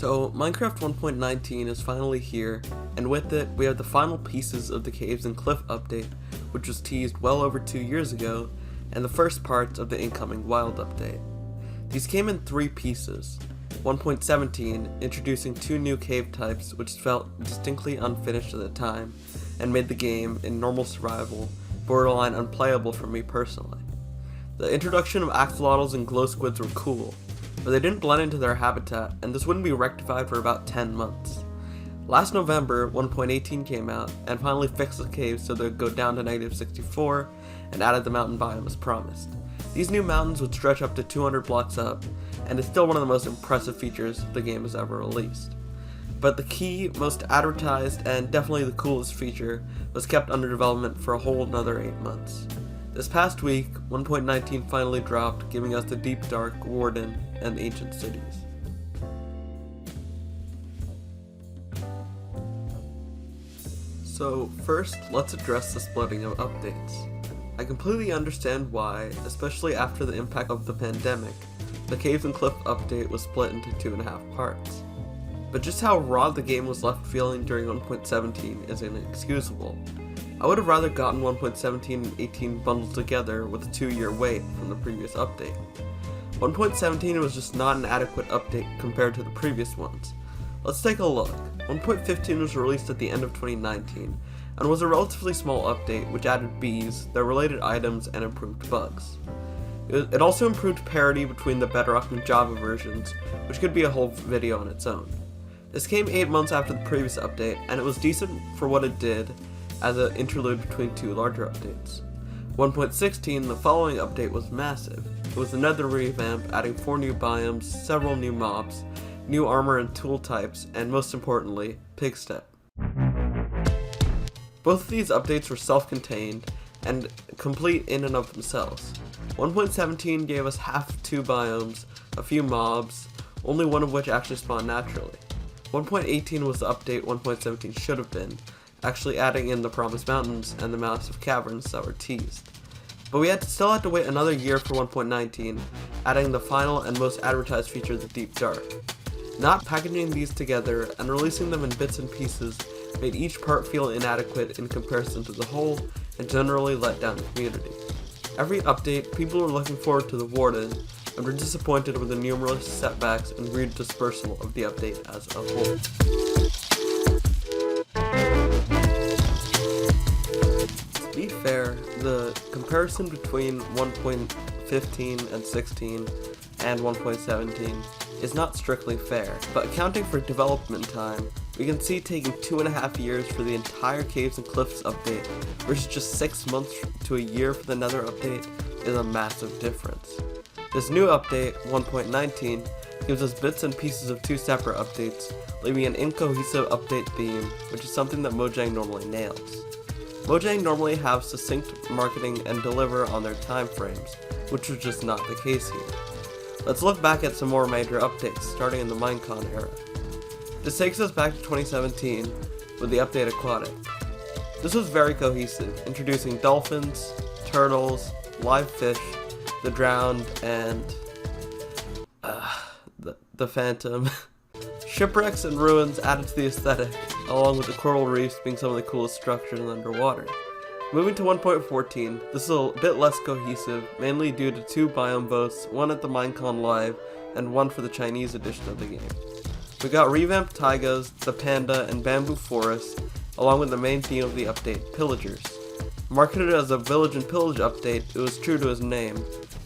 So Minecraft 1.19 is finally here, and with it we have the final pieces of the Caves and Cliff update, which was teased well over 2 years ago, and the first parts of the incoming Wild update. These came in 3 pieces. 1.17 introducing 2 new cave types which felt distinctly unfinished at the time, and made the game, in normal survival, borderline unplayable for me personally. The introduction of axolotls and glow squids were cool, but they didn't blend into their habitat, and this wouldn't be rectified for about 10 months. Last November, 1.18 came out, and finally fixed the caves so they'd go down to -64, and added the mountain biome as promised. These new mountains would stretch up to 200 blocks up, and is still one of the most impressive features the game has ever released. But the key, most advertised, and definitely the coolest feature was kept under development for a whole another 8 months. This past week, 1.19 finally dropped, giving us the Deep Dark, Warden, and Ancient Cities. So first, let's address the splitting of updates. I completely understand why, especially after the impact of the pandemic, the Caves and Cliff update was split into 2.5 parts. But just how raw the game was left feeling during 1.17 is inexcusable. I would have rather gotten 1.17 and 18 bundled together with a 2-year wait from the previous update. 1.17 was just not an adequate update compared to the previous ones. Let's take a look. 1.15 was released at the end of 2019, and was a relatively small update which added bees, their related items, and improved bugs. It also improved parity between the Bedrock and Java versions, which could be a whole video on its own. This came 8 months after the previous update, and it was decent for what it did as an interlude between 2 larger updates. 1.16, the following update, was massive. It was another revamp, adding 4 new biomes, several new mobs, new armor and tool types, and most importantly, Pigstep. Both of these updates were self-contained and complete in and of themselves. 1.17 gave us half of 2 biomes, a few mobs, only one of which actually spawned naturally. 1.18 was the update 1.17 should have been, actually adding in the Promised Mountains and the massive caverns that were teased. But we still had to wait another year for 1.19, adding the final and most advertised feature, the Deep Dark. Not packaging these together and releasing them in bits and pieces made each part feel inadequate in comparison to the whole, and generally let down the community. Every update, people were looking forward to the Warden, and were disappointed with the numerous setbacks and weird dispersal of the update as a whole. To be fair, the comparison between 1.15 and 16 and 1.17 is not strictly fair, but accounting for development time, we can see taking 2.5 years for the entire Caves and Cliffs update versus just 6 months to a year for the Nether update is a massive difference. This new update, 1.19, gives us bits and pieces of 2 separate updates, leaving an incohesive update theme, which is something that Mojang normally nails. Mojang normally have succinct marketing and deliver on their time frames, which was just not the case here. Let's look back at some more major updates, starting in the Minecon era. This takes us back to 2017 with the update Aquatic. This was very cohesive, introducing dolphins, turtles, live fish, the drowned, and the phantom. Shipwrecks and ruins added to the aesthetic, along with the coral reefs being some of the coolest structures underwater. Moving to 1.14, this is a bit less cohesive, mainly due to 2 biome votes, one at the Minecon Live, and one for the Chinese edition of the game. We got revamped taigas, the panda, and bamboo forests, along with the main theme of the update, pillagers. Marketed as a village and pillage update, it was true to its name,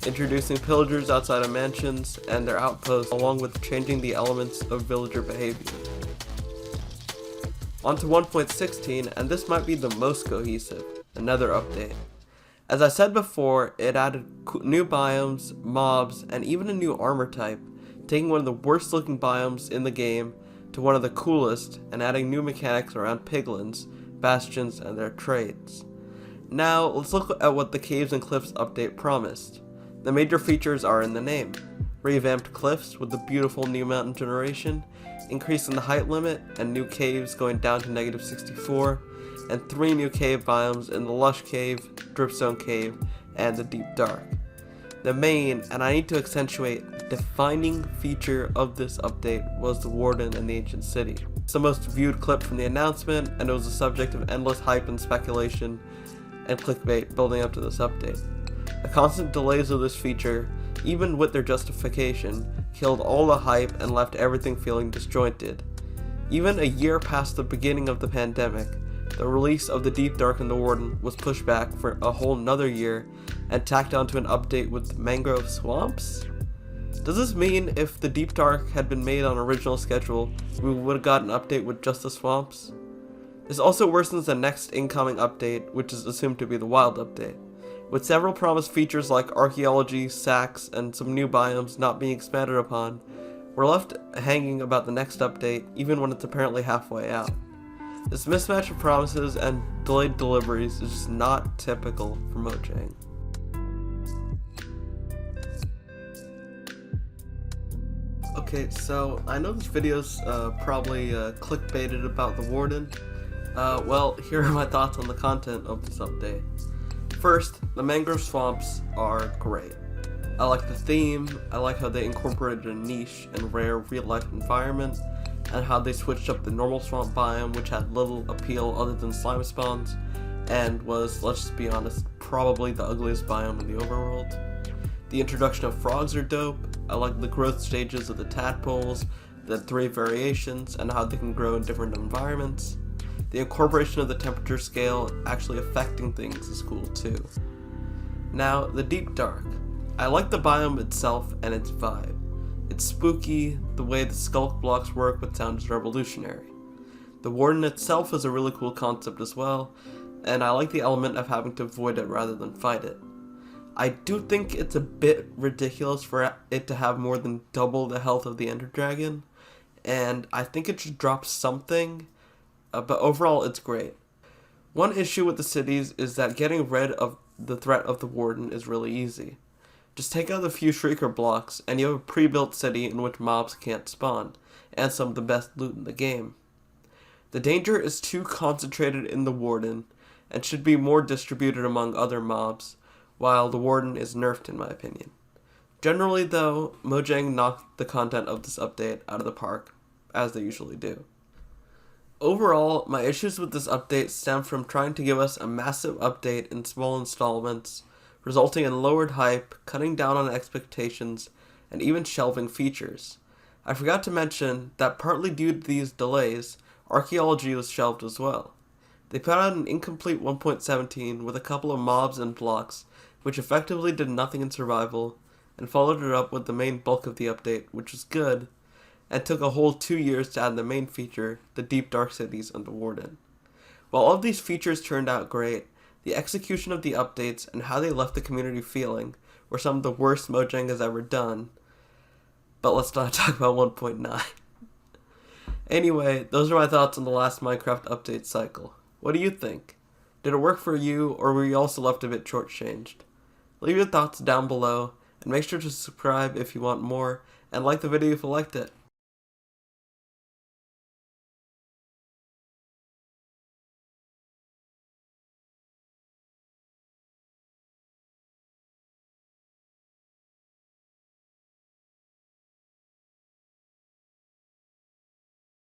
introducing pillagers outside of mansions and their outposts, along with changing the elements of villager behavior. On to 1.16, and this might be the most cohesive, another update. As I said before, it added new biomes, mobs, and even a new armor type, taking one of the worst looking biomes in the game to one of the coolest, and adding new mechanics around piglins, bastions, and their trades. Now, let's look at what the Caves and Cliffs update promised. The major features are in the name. Revamped cliffs with the beautiful new mountain generation, increasing the height limit, and new caves going down to -64, and 3 new cave biomes in the Lush Cave, Dripstone Cave, and the Deep Dark. The main, and I need to accentuate, defining feature of this update was the Warden and the Ancient City. It's the most viewed clip from the announcement, and it was the subject of endless hype and speculation and clickbait building up to this update. The constant delays of this feature, even with their justification, killed all the hype and left everything feeling disjointed. Even a year past the beginning of the pandemic, the release of the Deep Dark and the Warden was pushed back for a whole nother year and tacked onto an update with mangrove swamps? Does this mean if the Deep Dark had been made on original schedule, we would have got an update with just the swamps? This also worsens the next incoming update, which is assumed to be the Wild update. With several promised features like archaeology, sacks, and some new biomes not being expanded upon, we're left hanging about the next update even when it's apparently halfway out. This mismatch of promises and delayed deliveries is just not typical for Mojang. Okay, so I know this video's probably clickbaited about the Warden. Well, here are my thoughts on the content of this update. First, the mangrove swamps are great. I like the theme, I like how they incorporated a niche and rare real-life environment, and how they switched up the normal swamp biome, which had little appeal other than slime spawns, and was, let's just be honest, probably the ugliest biome in the overworld. The introduction of frogs are dope. I like the growth stages of the tadpoles, the 3 variations, and how they can grow in different environments. The incorporation of the temperature scale actually affecting things is cool too. Now, the Deep Dark. I like the biome itself and its vibe. It's spooky, the way the skulk blocks work with sound is revolutionary. The Warden itself is a really cool concept as well, and I like the element of having to avoid it rather than fight it. I do think it's a bit ridiculous for it to have more than double the health of the Ender Dragon, and I think it should drop something, but overall it's great. One issue with the cities is that getting rid of the threat of the Warden is really easy. Just take out a few Shrieker blocks, and you have a pre-built city in which mobs can't spawn, and some of the best loot in the game. The danger is too concentrated in the Warden, and should be more distributed among other mobs, while the Warden is nerfed in my opinion. Generally though, Mojang knocked the content of this update out of the park, as they usually do. Overall, my issues with this update stem from trying to give us a massive update in small installments, resulting in lowered hype, cutting down on expectations, and even shelving features. I forgot to mention that partly due to these delays, archaeology was shelved as well. They put out an incomplete 1.17 with a couple of mobs and blocks, which effectively did nothing in survival, and followed it up with the main bulk of the update, which was good, and took a whole 2 years to add the main feature, the Deep Dark Cities and the Warden. While all of these features turned out great, the execution of the updates and how they left the community feeling were some of the worst Mojang has ever done. But let's not talk about 1.9. Anyway, those are my thoughts on the last Minecraft update cycle. What do you think? Did it work for you, or were you also left a bit shortchanged? Leave your thoughts down below, and make sure to subscribe if you want more, and like the video if you liked it.